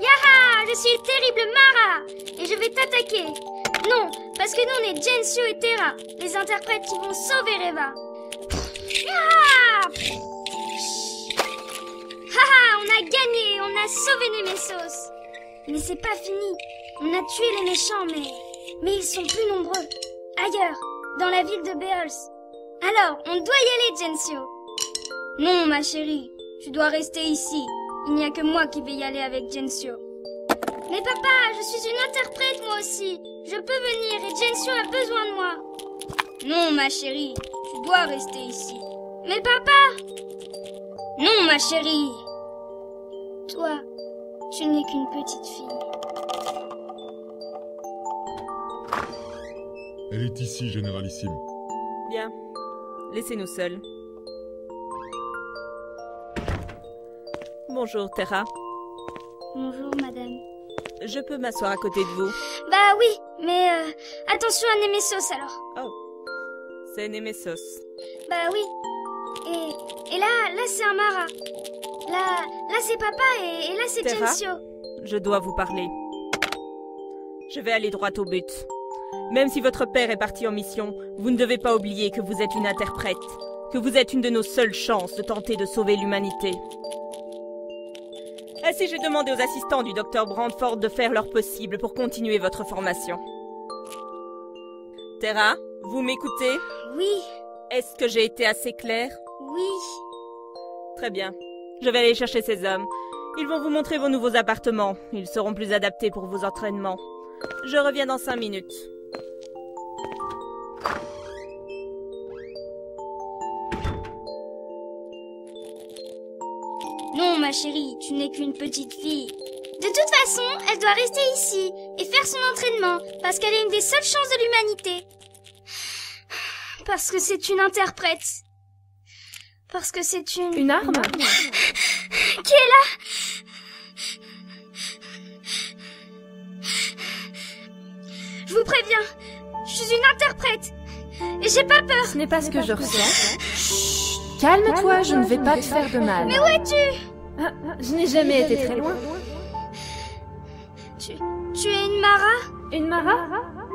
Yaha! Je suis le terrible Mara! Et je vais t'attaquer! Non, parce que nous on est Gensio et Terra, les interprètes qui vont sauver Reva! Yaha! Haha! On a gagné! On a sauvé Nemesos! Mais c'est pas fini! On a tué les méchants, mais ils sont plus nombreux! Ailleurs, dans la ville de Beols! Alors, on doit y aller, Gensio! Non, ma chérie, tu dois rester ici. Il n'y a que moi qui vais y aller avec Gensio. Mais papa, je suis une interprète moi aussi. Je peux venir et Gensio a besoin de moi. Non, ma chérie, tu dois rester ici. Mais papa! Non, ma chérie. Toi, tu n'es qu'une petite fille. Elle est ici, Généralissime. Bien. Laissez-nous seuls. Bonjour, Terra. Bonjour, madame. Je peux m'asseoir à côté de vous? Bah oui, mais attention à Nemesos alors. Oh, c'est Nemesos. Bah oui. Et là c'est un Mara. Là c'est papa et là c'est Terra, Gensio. je dois vous parler. Je vais aller droit au but. Même si votre père est parti en mission, vous ne devez pas oublier que vous êtes une interprète, que vous êtes une de nos seules chances de tenter de sauver l'humanité. Ainsi, j'ai demandé aux assistants du docteur Brandford de faire leur possible pour continuer votre formation. Terra, vous m'écoutez? Oui, Est-ce que j'ai été assez claire? oui. Très bien. Je vais aller chercher ces hommes. Ils vont vous montrer vos nouveaux appartements. Ils seront plus adaptés pour vos entraînements. Je reviens dans 5 minutes. Non, ma chérie, tu n'es qu'une petite fille. De toute façon, elle doit rester ici et faire son entraînement parce qu'elle est une des seules chances de l'humanité. Parce que c'est une interprète. Parce que c'est une... Une arme? Qui est là? Je vous préviens, je suis une interprète. Et j'ai pas peur. Ce n'est pas ce que je ressens. Chut, calme-toi, je ne vais pas te faire de mal. Mais où es-tu? Ah, je n'ai jamais été très loin. Tu es une Mara? Une Mara?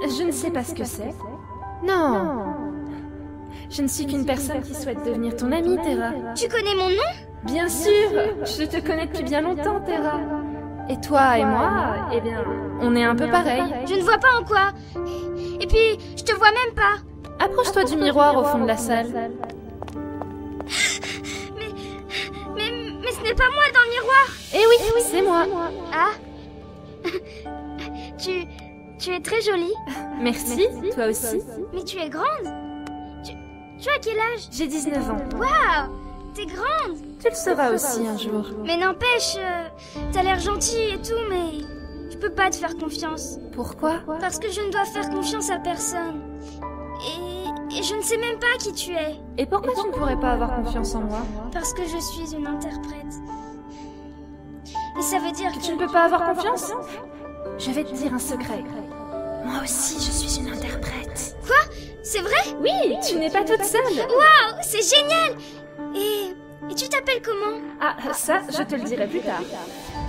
Je ne sais pas ce que c'est. Non. Je ne suis qu'une personne qui souhaite devenir ton amie, Terra. Tu connais mon nom? Bien sûr, je te connais depuis bien longtemps, Terra. Et toi et moi, eh bien, on est un peu pareils. Je ne vois pas en quoi. Et puis, je te vois même pas. Approche-toi du miroir au fond de la salle. Mais ce n'est pas moi dans le miroir. Eh oui, c'est moi. Ah. Tu es très jolie. Merci, toi aussi. Mais tu es grande. Tu as quel âge? J'ai 19 ans. Waouh, t'es grande. Tu le seras aussi un jour. Mais n'empêche, t'as l'air gentille et tout, mais je peux pas te faire confiance. Pourquoi? Parce que je ne dois faire confiance à personne. Et je ne sais même pas qui tu es. Et pourquoi tu ne pourrais pas avoir confiance en moi? Parce que je suis une interprète. Et ça veut dire que... Tu ne peux pas avoir confiance? Je vais te dire un secret. Moi aussi, je suis une interprète. Quoi? C'est vrai? Oui, tu n'es pas toute seule. Waouh, c'est génial! Et tu t'appelles comment? Ah, ça, je te le dirai plus tard.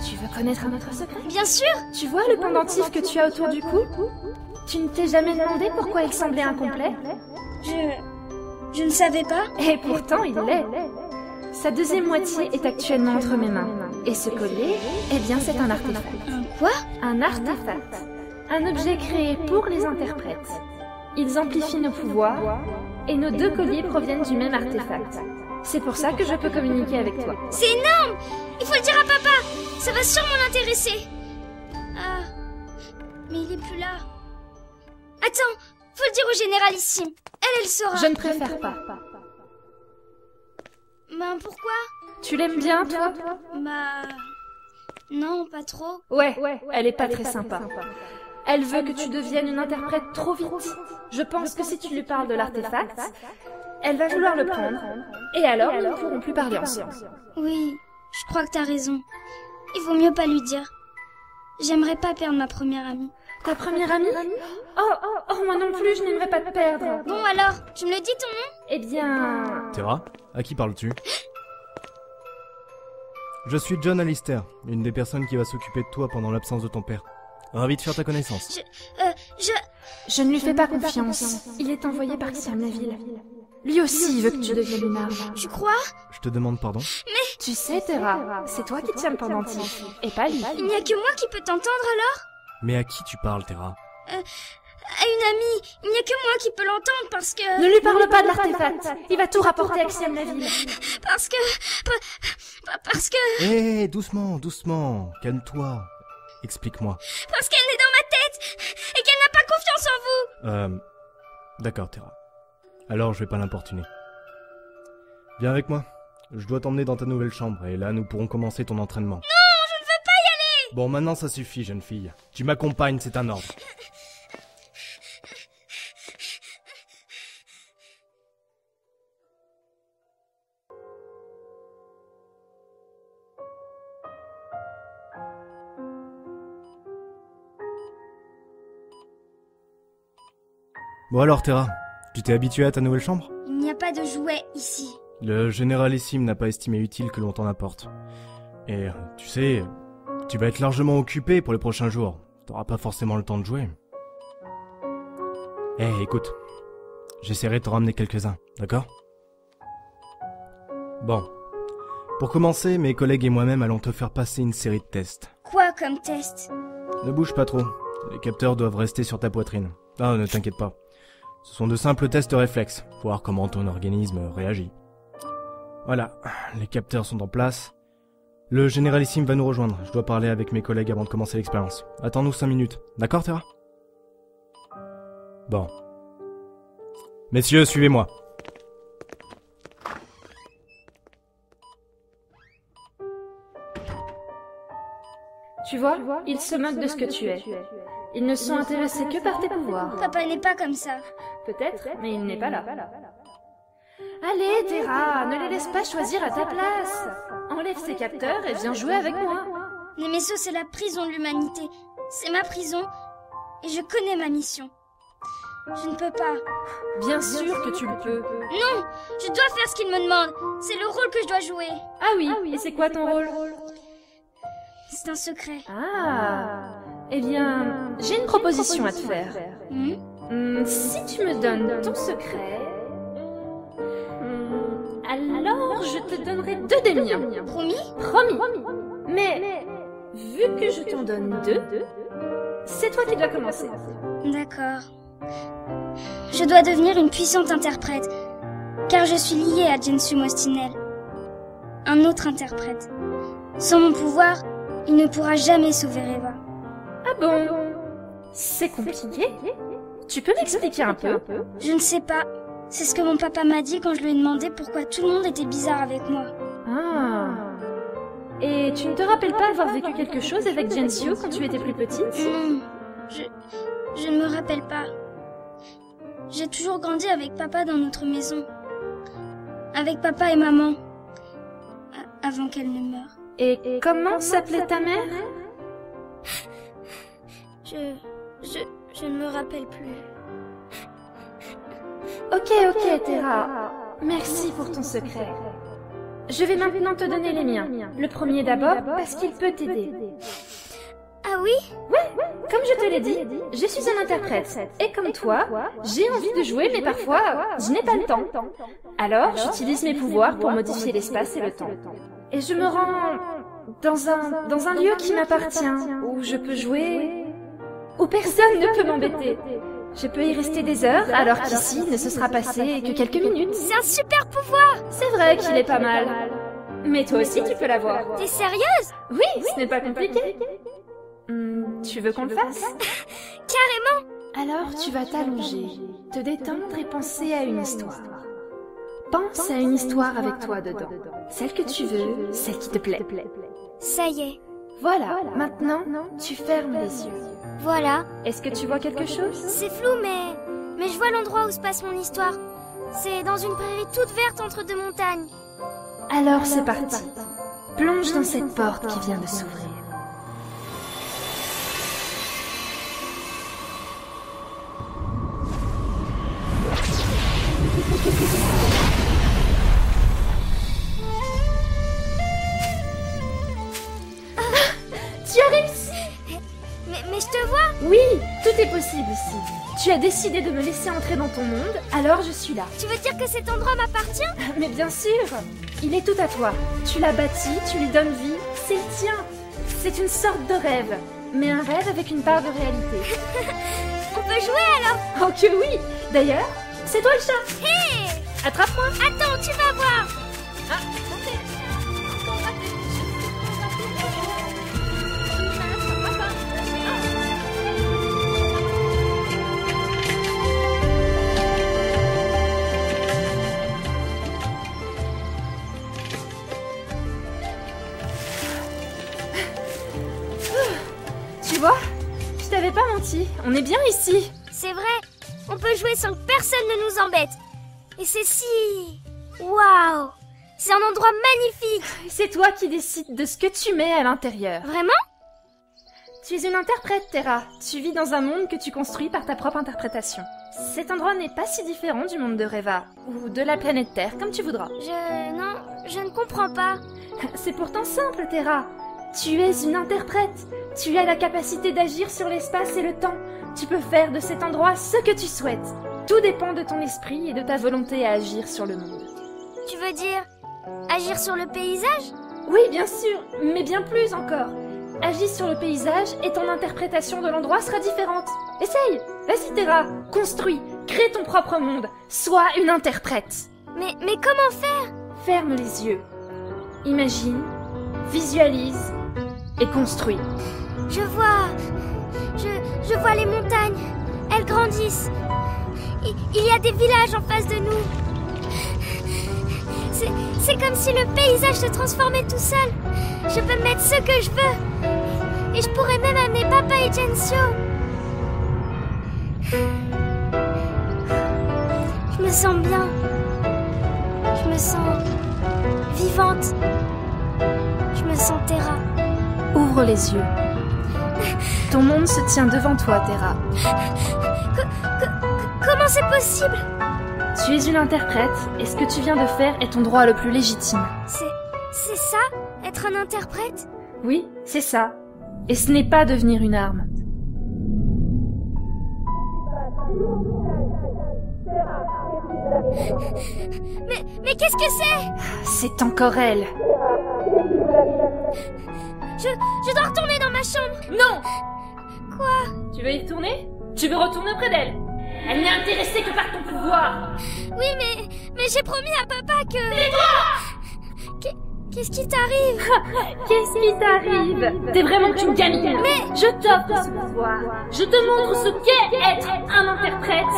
Tu veux connaître un autre secret? Bien sûr! Tu vois le pendentif que tu as autour du cou? Tu ne t'es jamais demandé pourquoi il semblait incomplet? Je ne savais pas. Et pourtant, il l'est. Sa deuxième moitié est actuellement entre mes mains. Et ce collier, eh bien, c'est un artefact. Quoi? Un artefact. Un objet créé pour les interprètes. Ils amplifient nos pouvoirs, et nos deux colliers proviennent du même artefact. C'est pour ça que je peux communiquer avec toi. C'est énorme! Il faut le dire à papa! Ça va sûrement l'intéresser. Ah, mais il est plus là. Attends, faut le dire au généralissime. Elle saura. Je ne préfère pas. Ben pourquoi? Tu l'aimes bien, toi? Bah... non, pas trop. Ouais, elle est pas très sympa. Elle veut que tu deviennes une interprète trop vite. Je pense que si tu lui parles de l'artefact, elle va vouloir le prendre. Et alors, nous ne pourrons plus parler ensemble. Oui, je crois que t'as raison. Il vaut mieux pas lui dire. J'aimerais pas perdre ma première amie. Ta première amie? Oh, moi non plus, je n'aimerais pas te perdre. Bon alors, tu me le dis ton nom? Eh bien... Terra, à qui parles-tu? Je suis John Alistair, une des personnes qui va s'occuper de toi pendant l'absence de ton père. Ravi de faire ta connaissance. Je ne lui fais pas confiance. Il est envoyé par Xiam Laville. Lui aussi, il veut que tu deviennes une arme. Tu crois? Je te demande pardon? Tu sais, Terra, c'est toi qui tiens le pendentif, et pas lui. Il n'y a que moi qui peux t'entendre alors? Mais à qui tu parles, Terra? À une amie. Il n'y a que moi qui peux l'entendre parce que... Ne lui parle pas de l'artefact. Il va tout rapporter à Xiam Laville. Parce que... Parce que... Hé, doucement, doucement. Calme-toi. Explique-moi. Parce qu'elle est dans ma tête et qu'elle n'a pas confiance en vous. D'accord, Terra. Alors, je vais pas l'importuner. Viens avec moi. Je dois t'emmener dans ta nouvelle chambre, et là, nous pourrons commencer ton entraînement. Non, je ne veux pas y aller. Bon, maintenant, ça suffit, jeune fille. Tu m'accompagnes, c'est un ordre. Bon alors, Terra, tu t'es habituée à ta nouvelle chambre? Il n'y a pas de jouets ici. Le généralissime n'a pas estimé utile que l'on t'en apporte. Et, tu sais, tu vas être largement occupé pour les prochains jours. T'auras pas forcément le temps de jouer. Écoute, j'essaierai de t'en ramener quelques-uns, d'accord? Bon. Pour commencer, mes collègues et moi-même allons te faire passer une série de tests. Quoi comme test? Ne bouge pas trop. Les capteurs doivent rester sur ta poitrine. Ah, ne t'inquiète pas. Ce sont de simples tests réflexes, voir comment ton organisme réagit. Voilà, les capteurs sont en place. Le généralissime va nous rejoindre. Je dois parler avec mes collègues avant de commencer l'expérience. Attends-nous 5 minutes. D'accord, Terra? Bon. Messieurs, suivez-moi. Tu vois, ils se moquent de ce que tu es. Ils ne sont intéressés que par tes pouvoirs. Papa n'est pas comme ça. Peut-être, mais il n'est pas là. Allez, Terra, ne les laisse pas choisir à ta place. Enlève ces capteurs et viens jouer avec moi. Nemesis, c'est la prison de l'humanité. C'est ma prison et je connais ma mission. Je ne peux pas. Bien sûr que tu le peux. Non, je dois faire ce qu'il me demande. C'est le rôle que je dois jouer. Ah oui, et c'est quoi ton rôle? C'est un secret. Ah, eh bien, j'ai une proposition à te faire. Si tu me donnes ton secret, alors je te donnerai 2 des miens. Promis? Promis. Mais, vu que je t'en donne 2, c'est toi qui dois commencer. D'accord. Je dois devenir une puissante interprète, car je suis liée à Jensum Ostinel. Un autre interprète. Sans mon pouvoir, il ne pourra jamais sauver Reva. Ah bon? C'est compliqué? Tu peux m'expliquer un peu? Je ne sais pas. C'est ce que mon papa m'a dit quand je lui ai demandé pourquoi tout le monde était bizarre avec moi. Ah. Et tu ne te rappelles pas avoir vécu quelque chose avec Gensio quand tu étais plus petite? Non, je ne me rappelle pas. J'ai toujours grandi avec papa dans notre maison. Avec papa et maman. Avant qu'elle ne meure. Et comment s'appelait ta mère? Je ne me rappelle plus. Ok, Terra. Merci pour ton secret. Je vais maintenant te donner les miens. Le premier d'abord, parce qu'il peut t'aider. Ah oui? Ouais, comme je te l'ai dit, je suis un interprète. Et comme toi, j'ai envie de jouer, mais parfois, je n'ai pas le temps. Alors, j'utilise mes pouvoirs pour modifier l'espace et le temps. Et je me rends dans un lieu qui m'appartient, où je peux jouer, où personne ne peut m'embêter. Je peux y rester des heures, alors qu'ici ne se sera passé que quelques minutes. C'est un super pouvoir! C'est vrai qu'il est pas mal. Mais toi aussi tu peux l'avoir. T'es sérieuse? Oui, ce n'est pas compliqué. Tu veux qu'on le fasse? Carrément! Alors tu vas t'allonger, te détendre et penser à une histoire. Pense à une histoire avec toi dedans. Celle que tu veux, celle qui te plaît. Ça y est. Voilà, maintenant, tu fermes les yeux. Voilà. Est-ce que tu vois quelque chose? C'est flou, mais je vois l'endroit où se passe mon histoire. C'est dans une prairie toute verte entre 2 montagnes. Alors c'est parti. Plonge dans cette porte qui vient de s'ouvrir. Tu as réussi! Mais je te vois. Oui, tout est possible ici. Tu as décidé de me laisser entrer dans ton monde, alors je suis là. Tu veux dire que cet endroit m'appartient? Mais bien sûr! Il est tout à toi. Tu l'as bâti, tu lui donnes vie, c'est le tien. C'est une sorte de rêve, mais un rêve avec une part de réalité. On peut jouer alors? Oh que oui! D'ailleurs, c'est toi le chat! Hé! Attrape-moi! Attends, tu vas voir. Tu vois? Je t'avais pas menti, on est bien ici. C'est vrai, on peut jouer sans que personne ne nous embête. Et c'est si... Waouh! C'est un endroit magnifique. C'est toi qui décides de ce que tu mets à l'intérieur. Vraiment? Tu es une interprète, Terra. Tu vis dans un monde que tu construis par ta propre interprétation. Cet endroit n'est pas si différent du monde de Reva, ou de la planète Terre, comme tu voudras. Non, je ne comprends pas. C'est pourtant simple, Terra. Tu es une interprète. Tu as la capacité d'agir sur l'espace et le temps. Tu peux faire de cet endroit ce que tu souhaites. Tout dépend de ton esprit et de ta volonté à agir sur le monde. Tu veux dire agir sur le paysage? Oui, bien sûr, mais bien plus encore. Agis sur le paysage et ton interprétation de l'endroit sera différente. Essaye. Vas-y, Terra. Construis. Crée ton propre monde. Sois une interprète. Mais comment faire? Ferme les yeux. Imagine. Visualise. Et construis. Je vois les montagnes. Elles grandissent. Il y a des villages en face de nous. C'est comme si le paysage se transformait tout seul. Je peux mettre ce que je veux. Et je pourrais même amener Papa et Gensio. Je me sens bien. Je me sens vivante. Je me sens Terra. Ouvre les yeux. Ton monde se tient devant toi, Terra. Comment c'est possible? Tu es une interprète, et ce que tu viens de faire est ton droit le plus légitime. C'est ça, être un interprète? Oui, c'est ça. Et ce n'est pas devenir une arme. Mais qu'est-ce que c'est? C'est encore elle. Je dois retourner dans ma chambre. Non! Quoi? Tu veux y retourner? Tu veux retourner auprès d'elle? Elle n'est intéressée que par ton pouvoir. Oui, mais j'ai promis à papa que... Tais-toi! Qu'est-ce qui t'arrive? Qu'est-ce qui t'arrive? T'es vraiment qu'une gamine. Mais... Je t'offre ce pouvoir. Je te montre ce qu'est être un interprète.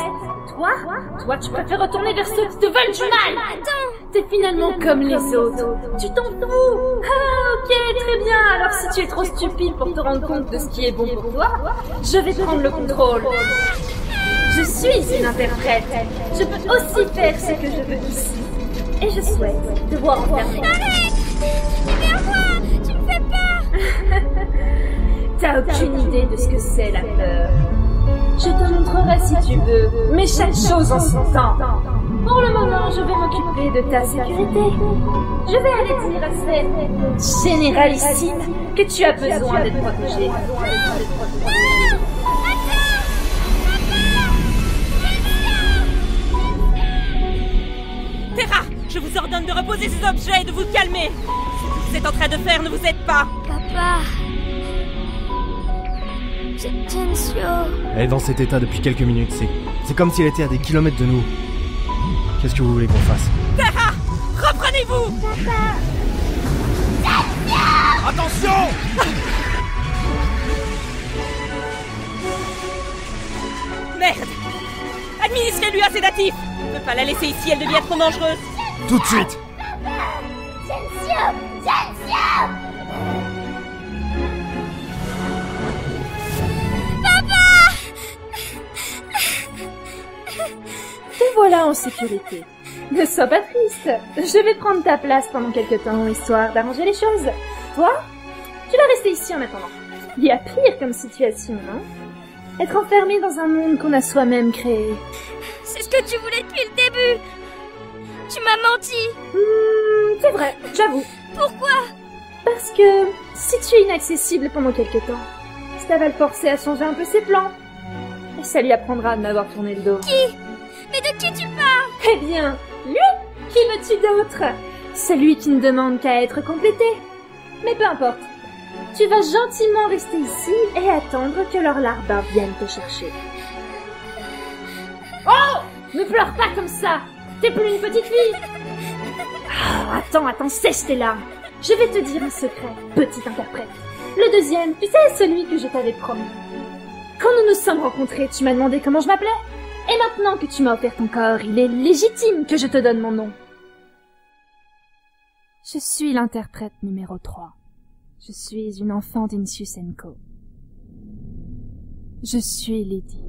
Toi, tu préfères retourner vers ceux qui te veulent du mal. Attends. T'es finalement comme les autres. Tu t'en fous. Ah, ok, très bien. Alors si tu es trop stupide pour te rendre compte de ce qui est bon pour toi, je vais prendre le contrôle. Je suis une interprète. Je peux aussi faire ce que je veux ici. Et je souhaite te voir enfermée. Arrête! Libère-moi! Tu me fais peur! T'as aucune idée de ce que c'est la peur. Je te montrerai si tu veux, mais chaque chose en son temps. Pour le moment, je vais m'occuper de ta sécurité. Je vais aller dire à cette généralissime que tu as besoin d'être protégée. Terra, je vous ordonne de reposer ces objets et de vous calmer. Ce que vous êtes en train de faire ne vous aide pas. Papa... Gensio... Elle est dans cet état depuis quelques minutes, c'est comme si elle était à des kilomètres de nous. Qu'est-ce que vous voulez qu'on fasse? Terra, reprenez-vous. Attention! Merde. Administrez-lui un sédatif. Je ne peux pas la laisser ici, elle devient trop dangereuse. Tout de suite! Te voilà en sécurité. Ne sois pas triste. Je vais prendre ta place pendant quelques temps, histoire d'arranger les choses. Toi, tu vas rester ici en attendant. Il y a pire comme situation, non? Être enfermé dans un monde qu'on a soi-même créé. C'est ce que tu voulais depuis le début. Tu m'as menti. C'est vrai, j'avoue. Pourquoi? Parce que Si tu es inaccessible pendant quelque temps, ça va le forcer à changer un peu ses plans. Et ça lui apprendra de m'avoir tourné le dos. Qui? Mais de qui tu parles? Eh bien, lui! Qui veux-tu d'autre? Celui qui ne demande qu'à être complété. Mais peu importe. Tu vas gentiment rester ici et attendre que leur larva vienne te chercher. Oh! Ne pleure pas comme ça! T'es plus une petite fille! Ah, attends, sèche tes larmes. Je vais te dire un secret, petite interprète. Le deuxième, tu sais, celui que je t'avais promis. Quand nous nous sommes rencontrés, tu m'as demandé comment je m'appelais. Et maintenant que tu m'as offert ton corps, il est légitime que je te donne mon nom. Je suis l'interprète numéro 3. Je suis une enfant d'Insius & Co. Je suis Lady.